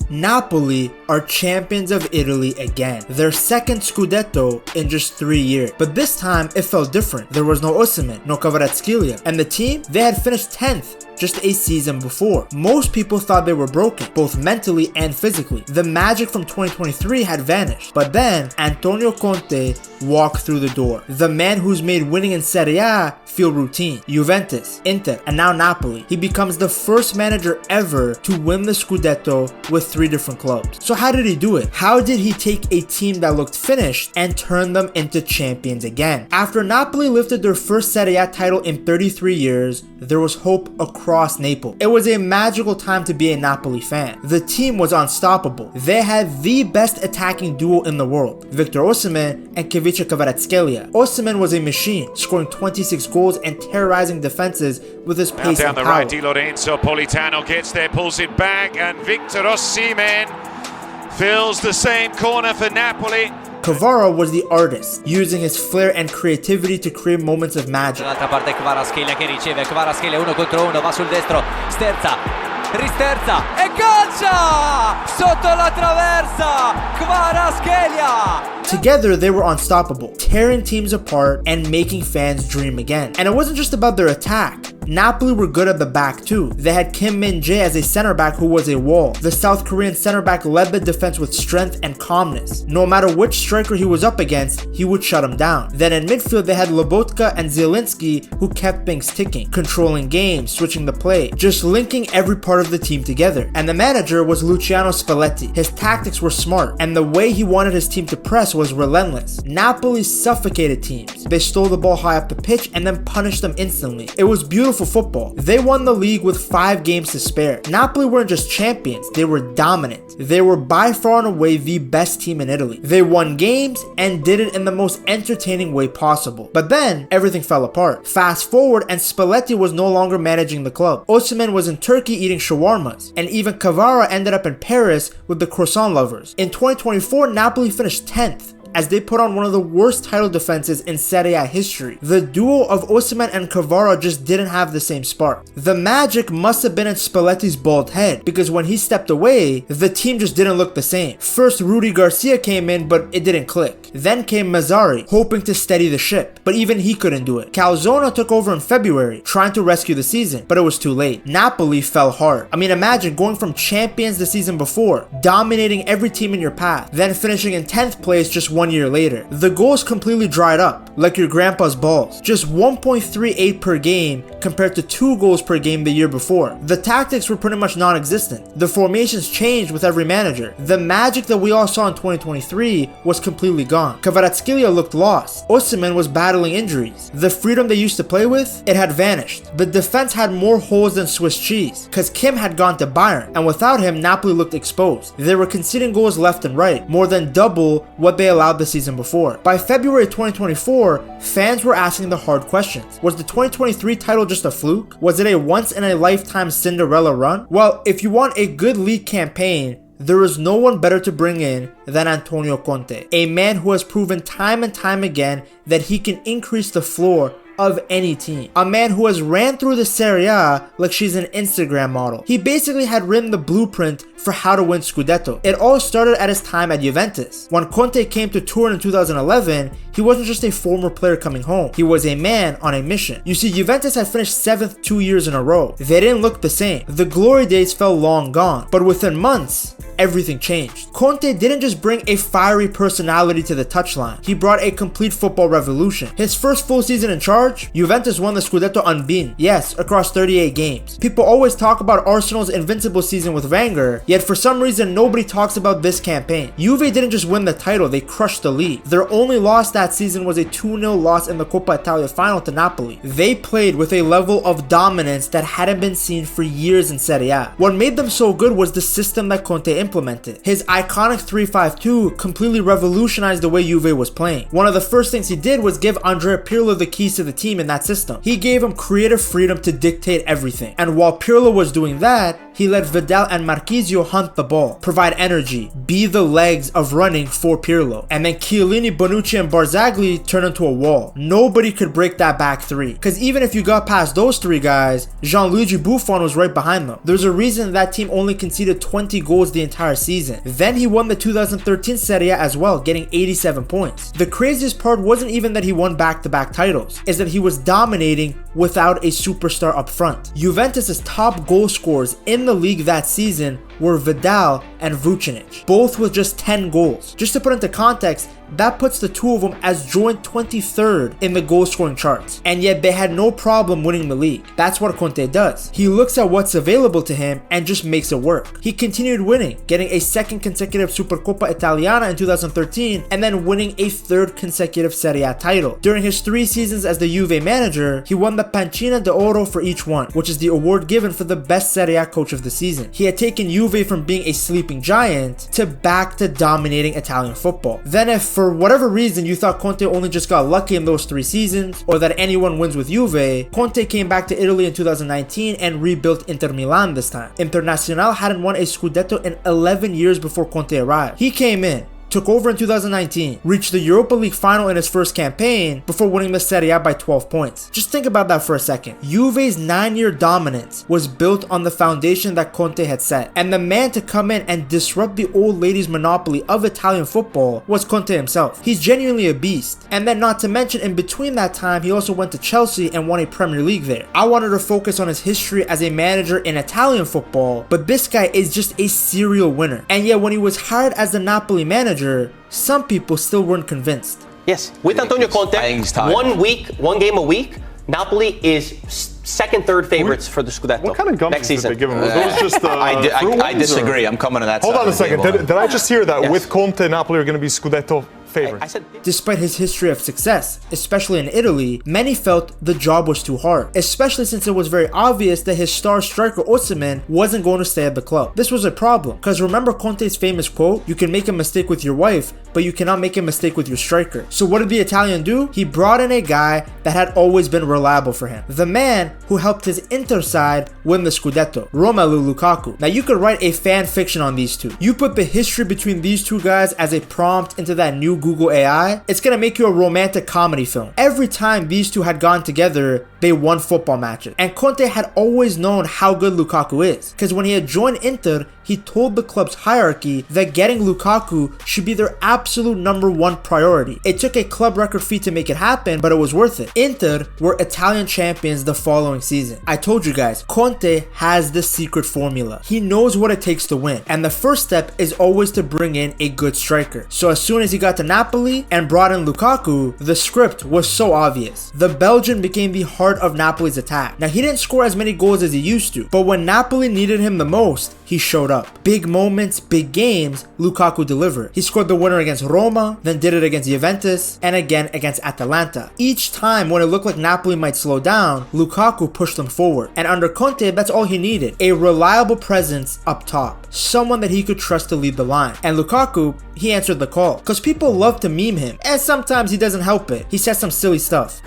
Napoli are champions of Italy again, their second Scudetto in just 3 years. But this time it felt different. There was no Osimhen, no Kvaratskhelia, and the team, they had finished 10th just a season before. Most people thought they were broken, both mentally and physically. The magic from 2023 had vanished. But then, Antonio Conte walked through the door. The man who's made winning in Serie A feel routine. Juventus, Inter, and now Napoli. He becomes the first manager ever to win the Scudetto with 3 different clubs. So how did he do it? How did he take a team that looked finished and turn them into champions again? After Napoli lifted their first Serie A title in 33 years, there was hope across Naples. It was a magical time to be a Napoli fan. The team was unstoppable. They had the best attacking duo in the world, Victor Osimhen and Kvaratskhelia. Osimhen was a machine, scoring 26 goals and terrorizing defenses with his pace down and the power. right, Di Lorenzo, Politano gets there, pulls it back, and Victor Osimhen fills the same corner for Napoli. Kvara was the artist, using his flair and creativity to create moments of magic. Dall'altra parte Kvaratskhelia che riceve, Kvaratskhelia 1 contro 1, va sul destro, sterza, risterza e calcia! Sotto la traversa, Kvaratskhelia! Together, they were unstoppable, tearing teams apart and making fans dream again. And it wasn't just about their attack. Napoli were good at the back too. They had Kim Min-jae as a center back who was a wall. The South Korean center back led the defense with strength and calmness. No matter which striker he was up against, he would shut him down. Then in midfield, they had Lobotka and Zielinski who kept things ticking, controlling games, switching the play, just linking every part of the team together. And the manager was Luciano Spalletti. His tactics were smart, and the way he wanted his team to press was relentless. Napoli suffocated teams. They stole the ball high up the pitch and then punished them instantly. It was beautiful football. They won the league with 5 games to spare. Napoli weren't just champions, they were dominant. They were by far and away the best team in Italy. They won games and did it in the most entertaining way possible. But then, everything fell apart. Fast forward and Spalletti was no longer managing the club. Osimhen was in Turkey eating shawarmas, and even Kvara ended up in Paris with the croissant lovers. In 2024, Napoli finished 10th. As they put on one of the worst title defenses in Serie A history. The duo of Osimhen and Kvara just didn't have the same spark. The magic must have been in Spalletti's bald head, because when he stepped away, the team just didn't look the same. First, Rudy Garcia came in, but it didn't click. Then came Mazzari, hoping to steady the ship, but even he couldn't do it. Calzona took over in February, trying to rescue the season, but it was too late. Napoli fell hard. I mean, imagine going from champions the season before, dominating every team in your path, then finishing in 10th place just 1 year later. The goals completely dried up, like your grandpa's balls. Just 1.38 per game compared to 2 goals per game the year before. The tactics were pretty much non-existent. The formations changed with every manager. The magic that we all saw in 2023 was completely gone. Kvaratskhelia looked lost. Osimhen was battling injuries. The freedom they used to play with, it had vanished. The defense had more holes than Swiss cheese, cause Kim had gone to Bayern, and without him, Napoli looked exposed. They were conceding goals left and right, more than double what they allowed the season before. By February 2024, fans were asking the hard questions. Was the 2023 title just a fluke? Was it a once-in-a-lifetime Cinderella run? Well, if you want a good league campaign, there is no one better to bring in than Antonio Conte, a man who has proven time and time again that he can increase the floor of any team. A man who has ran through the Serie A like she's an Instagram model. He basically had written the blueprint for how to win Scudetto. It all started at his time at Juventus. When Conte came to Turin in 2011, he wasn't just a former player coming home. He was a man on a mission. You see, Juventus had finished 7th 2 years in a row. They didn't look the same. The glory days fell long gone. But within months, everything changed. Conte didn't just bring a fiery personality to the touchline. He brought a complete football revolution. His first full season in charge, Juventus won the Scudetto unbeaten. Yes, across 38 games. People always talk about Arsenal's invincible season with Wenger, yet for some reason nobody talks about this campaign. Juve didn't just win the title, they crushed the league. Their only loss that season was a 2-0 loss in the Coppa Italia final to Napoli. They played with a level of dominance that hadn't been seen for years in Serie A. What made them so good was the system that Conte implemented. His iconic 3-5-2 completely revolutionized the way Juve was playing. One of the first things he did was give Andrea Pirlo the keys to the team in that system. He gave him creative freedom to dictate everything. And while Pirlo was doing that, He let Vidal and Marchisio hunt the ball, provide energy, be the legs of running for Pirlo. And then Chiellini, Bonucci, and Barzagli turned into a wall. Nobody could break that back three. Because even if you got past those three guys, Gianluigi Buffon was right behind them. There's a reason that team only conceded 20 goals the entire season. Then he won the 2013 Serie A as well, getting 87 points. The craziest part wasn't even that he won back-to-back titles, is that he was dominating without a superstar up front. Juventus' top goal scorers in the league that season were Vidal and Vucinic, both with just 10 goals. Just to put into context, that puts the two of them as joint 23rd in the goal scoring charts, and yet they had no problem winning the league. That's what Conte does. He looks at what's available to him and just makes it work. He continued winning, getting a second consecutive Supercoppa Italiana in 2013 and then winning a third consecutive Serie A title. During his 3 seasons as the Juve manager, he won the Pancina d'Oro for each one, which is the award given for the best Serie A coach of the season. He had taken Juve from being a sleeping giant to back to dominating Italian football. Then if for whatever reason you thought Conte only just got lucky in those 3 seasons, or that anyone wins with Juve, Conte came back to Italy in 2019 and rebuilt Inter Milan this time. Internazionale hadn't won a Scudetto in 11 years before Conte arrived. He came in, took over in 2019, reached the Europa League final in his first campaign before winning the Serie A by 12 points. Just think about that for a second. Juve's 9-year dominance was built on the foundation that Conte had set, and the man to come in and disrupt the old ladies' monopoly of Italian football was Conte himself. He's genuinely a beast. And then not to mention, in between that time, he also went to Chelsea and won a Premier League there. I wanted to focus on his history as a manager in Italian football, but this guy is just a serial winner. And yet when he was hired as the Napoli manager, some people still weren't convinced. Yes, with Antonio Conte, 1 game a week, Napoli is second, third favorites for the Scudetto. What kind of gums next season? did they give him? Was those just I disagree. I'm coming to that. Hold on a second. Did I just hear that Yes. with Conte, Napoli are going to be Scudetto favorites? I said, Despite his history of success, especially in Italy, many felt the job was too hard, especially since it was very obvious that his star striker Osimhen wasn't going to stay at the club. This was a problem, because remember Conte's famous quote, "You can make a mistake with your wife, but you cannot make a mistake with your striker." So what did the Italian do? He brought in a guy that had always been reliable for him. The man who helped his Inter side win the Scudetto, Romelu Lukaku. Now you could write a fan fiction on these two. You put the history between these two guys as a prompt into that new Google AI, it's gonna make you a romantic comedy film. Every time these two had gone together, they won football matches. And Conte had always known how good Lukaku is, because when he had joined Inter, he told the club's hierarchy that getting Lukaku should be their absolute #1 priority. It took a club record fee to make it happen, but it was worth it. Inter were Italian champions the following season. I told you guys, Conte has the secret formula. He knows what it takes to win, and the first step is always to bring in a good striker. So as soon as he got to Napoli and brought in Lukaku, the script was so obvious. The Belgian became the heart of Napoli's attack. Now he didn't score as many goals as he used to, but when Napoli needed him the most, he showed up. Big moments, big games, Lukaku delivered. He scored the winner against Roma, then did it against Juventus, and again against Atalanta. Each time when it looked like Napoli might slow down, Lukaku pushed them forward. And under Conte, that's all he needed. A reliable presence up top. Someone that he could trust to lead the line. And Lukaku, he answered the call. Because people love to meme him, and sometimes he doesn't help it. He says some silly stuff.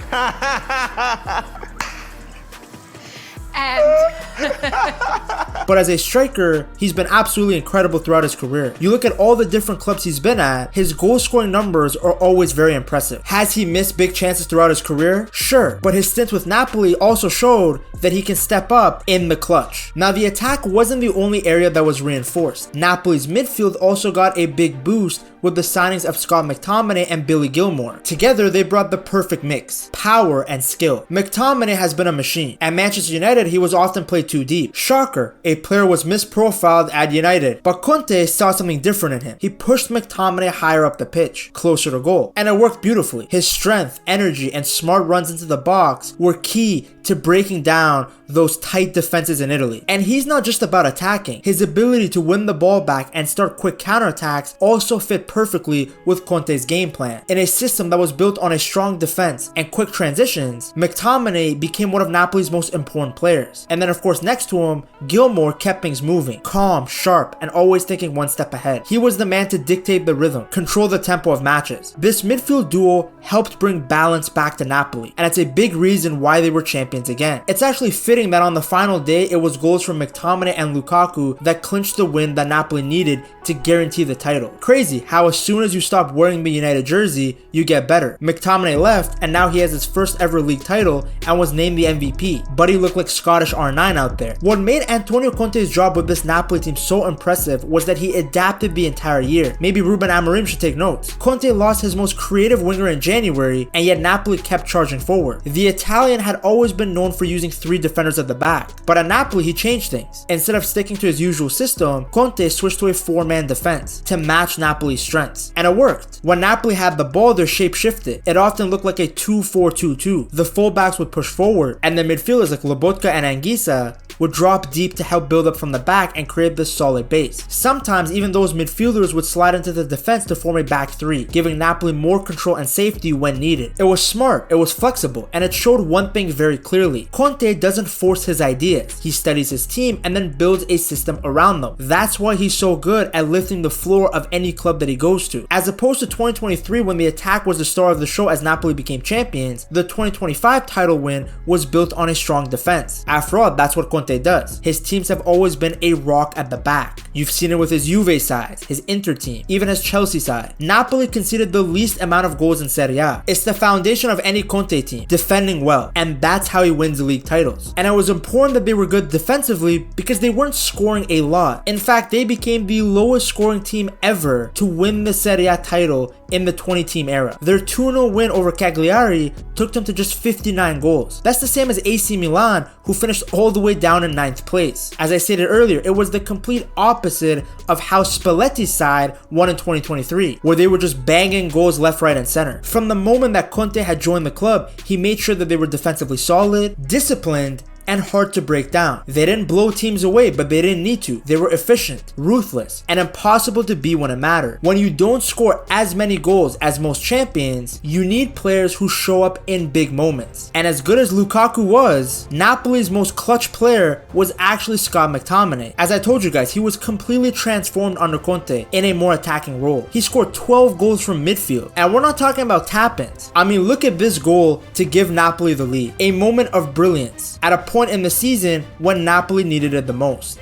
But as a striker, he's been absolutely incredible throughout his career. You look at all the different clubs he's been at, his goal scoring numbers are always very impressive. Has he missed big chances throughout his career? Sure, but his stint with Napoli also showed that he can step up in the clutch. Now the attack wasn't the only area that was reinforced. Napoli's midfield also got a big boost with the signings of Scott McTominay and Billy Gilmore. Together, they brought the perfect mix, power and skill. McTominay has been a machine. At Manchester United, he was often played too deep. Shocker, a player was misprofiled at United, but Conte saw something different in him. He pushed McTominay higher up the pitch, closer to goal, and it worked beautifully. His strength, energy, and smart runs into the box were key to breaking down those tight defenses in Italy. And he's not just about attacking. His ability to win the ball back and start quick counterattacks also fit perfectly with Conte's game plan. In a system that was built on a strong defense and quick transitions, McTominay became one of Napoli's most important players. And then of course next to him, Gilmore kept things moving, calm, sharp, and always thinking one step ahead. He was the man to dictate the rhythm, control the tempo of matches. This midfield duo helped bring balance back to Napoli, and it's a big reason why they were champions again. It's actually fitting fitting that on the final day, it was goals from McTominay and Lukaku that clinched the win that Napoli needed to guarantee the title. Crazy how as soon as you stop wearing the United jersey, you get better. McTominay left, and now he has his first ever league title and was named the MVP, but he looked like Scottish R9 out there. What made Antonio Conte's job with this Napoli team so impressive was that he adapted the entire year. Maybe Ruben Amorim should take notes. Conte lost his most creative winger in January, and yet Napoli kept charging forward. The Italian had always been known for using 3 defenders at the back, but at Napoli he changed things. Instead of sticking to his usual system, Conte switched to a 4-man defense to match Napoli's strengths, and it worked. When Napoli had the ball, their shape shifted. It often looked like a 2-4-2-2. The fullbacks would push forward, and the midfielders like Lobotka and Anguissa would drop deep to help build up from the back and create this solid base. Sometimes even those midfielders would slide into the defense to form a back 3, giving Napoli more control and safety when needed. It was smart, it was flexible, and it showed one thing very clearly. Conte doesn't force his ideas. He studies his team and then builds a system around them. That's why he's so good at lifting the floor of any club that he goes to. As opposed to 2023 when the attack was the star of the show as Napoli became champions, the 2025 title win was built on a strong defense. After all, that's what Conte does. His teams have always been a rock at the back. You've seen it with his Juve side, his Inter team, even his Chelsea side. Napoli conceded the least amount of goals in Serie A. It's the foundation of any Conte team, defending well, and that's how he wins league titles. And it was important that they were good defensively because they weren't scoring a lot. In fact, they became the lowest scoring team ever to win the Serie A title in the 20-team era. Their 2-0 win over Cagliari took them to just 59 goals. That's the same as AC Milan, who finished all the way down in 9th place. As I stated earlier, it was the complete opposite of how Spalletti's side won in 2023, where they were just banging goals left, right, and center. From the moment that Conte had joined the club, he made sure that they were defensively solid, disciplined, and hard to break down. They didn't blow teams away, but they didn't need to. They were efficient, ruthless, and impossible to beat when it mattered. When you don't score as many goals as most champions, you need players who show up in big moments. And as good as Lukaku was, Napoli's most clutch player was actually Scott McTominay. As I told you guys, he was completely transformed under Conte in a more attacking role. He scored 12 goals from midfield, and we're not talking about tap-ins. I mean, look at this goal to give Napoli the lead. A moment of brilliance at a point in the season when Napoli needed it the most.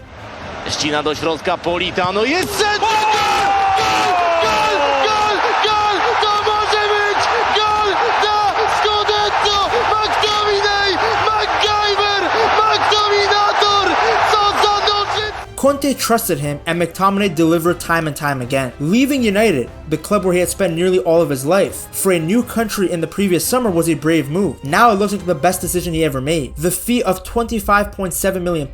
Ścina do środka Politano, jest set! Gol! To może być gol na Scudetto! McTominay! MacGyver! McTominator! Co za nocy! Conte trusted him, and McTominay delivered time and time again. Leaving United, the club where he had spent nearly all of his life, for a new country in the previous summer was a brave move. Now it looks like the best decision he ever made. The fee of £25.7 million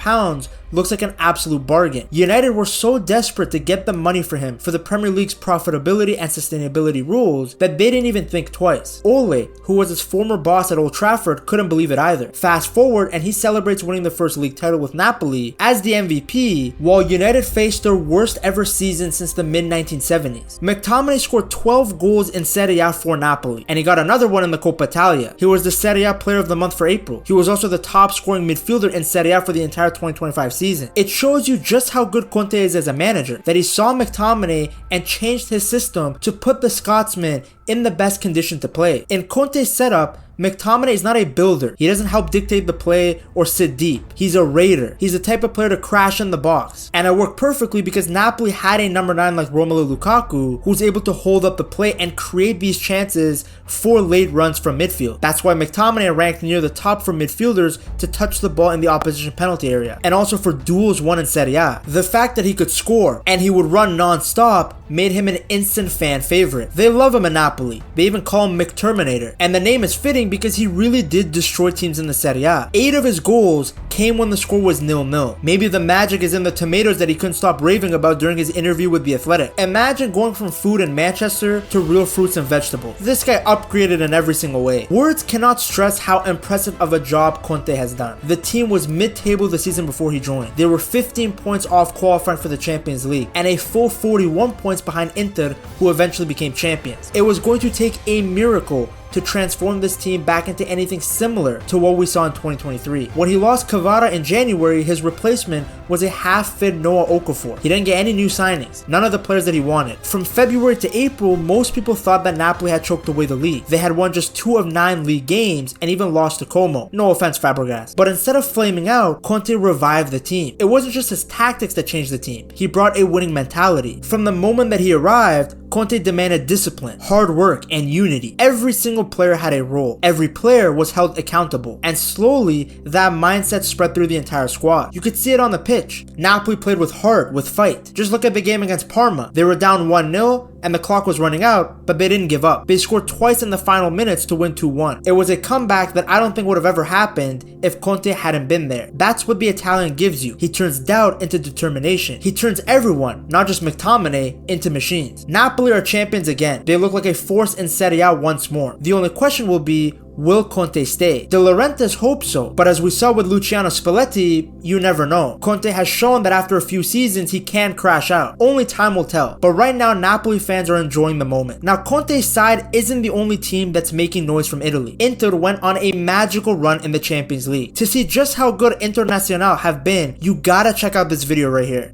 looks like an absolute bargain. United were so desperate to get the money for him for the Premier League's profitability and sustainability rules that they didn't even think twice. Ole, who was his former boss at Old Trafford, couldn't believe it either. Fast forward and he celebrates winning the first league title with Napoli as the MVP, while United faced their worst ever season since the mid-1970s. McTominay scored 12 goals in Serie A for Napoli, and he got another one in the Coppa Italia. He was the Serie A player of the month for April. He was also the top scoring midfielder in Serie A for the entire 2025 season. It shows you just how good Conte is as a manager, that he saw McTominay and changed his system to put the Scotsman in the best condition to play. In Conte's setup, McTominay is not a builder. He doesn't help dictate the play or sit deep. He's a raider. He's the type of player to crash in the box. And it worked perfectly because Napoli had a number 9 like Romelu Lukaku who's able to hold up the play and create these chances for late runs from midfield. That's why McTominay ranked near the top for midfielders to touch the ball in the opposition penalty area, and also for duels won in Serie A. The fact that he could score and he would run non-stop made him an instant fan favorite. They love him in Napoli. They even call him McTerminator. And the name is fitting because he really did destroy teams in the Serie A. 8 of his goals came when the score was 0-0. Maybe the magic is in the tomatoes that he couldn't stop raving about during his interview with The Athletic. Imagine going from food in Manchester to real fruits and vegetables. This guy upgraded in every single way. Words cannot stress how impressive of a job Conte has done. The team was mid-table the season before he joined. They were 15 points off qualifying for the Champions League and a full 41 points behind Inter, who eventually became champions. It was going to take a miracle to transform this team back into anything similar to what we saw in 2023. When he lost Kvara in January, his replacement was a half-fit Noah Okafor. He didn't get any new signings, none of the players that he wanted. From February to April, most people thought that Napoli had choked away the league. They had won just 2 of 9 league games and even lost to Como. No offense, Fabregas. But instead of flaming out, Conte revived the team. It wasn't just his tactics that changed the team. He brought a winning mentality. From the moment that he arrived, Conte demanded discipline, hard work, and unity. Every single player had a role. Every player was held accountable. And slowly, that mindset spread through the entire squad. You could see it on the pitch. Napoli played with heart, with fight. Just look at the game against Parma. They were down 1-0 and the clock was running out, but they didn't give up. They scored twice in the final minutes to win 2-1. It was a comeback that I don't think would have ever happened if Conte hadn't been there. That's what the Italian gives you. He turns doubt into determination. He turns everyone, not just McTominay, into machines. Napoli are champions again. They look like a force in Serie A once more. The only question will be, will Conte stay? De Laurentiis hope so, but as we saw with Luciano Spalletti, you never know. Conte has shown that after a few seasons he can crash out. Only time will tell. But right now, Napoli fans are enjoying the moment. Now, Conte's side isn't the only team that's making noise from Italy. Inter went on a magical run in the Champions League. To see just how good Internazionale have been, you gotta check out this video right here.